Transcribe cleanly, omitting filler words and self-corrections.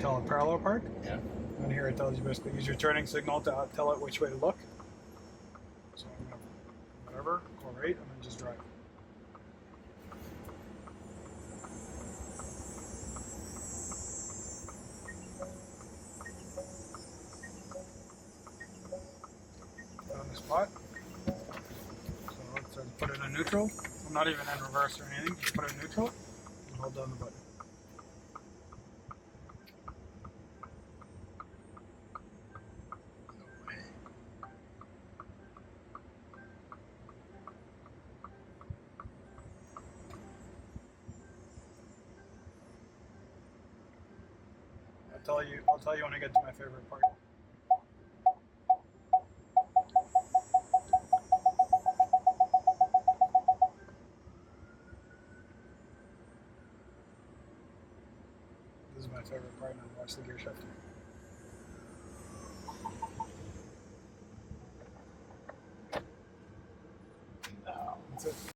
tell it parallel park. Yeah. And here it tells you basically use your turning signal to tell it which way to look. So I'm gonna, whatever, go right, and then just drive. On the spot. So it says put it in neutral. I'm not even in reverse or anything. Just put it in neutral and hold down the button. I'll tell you when I get to my favorite part. This is my favorite part now. Watch the gear shifter. No. That's it.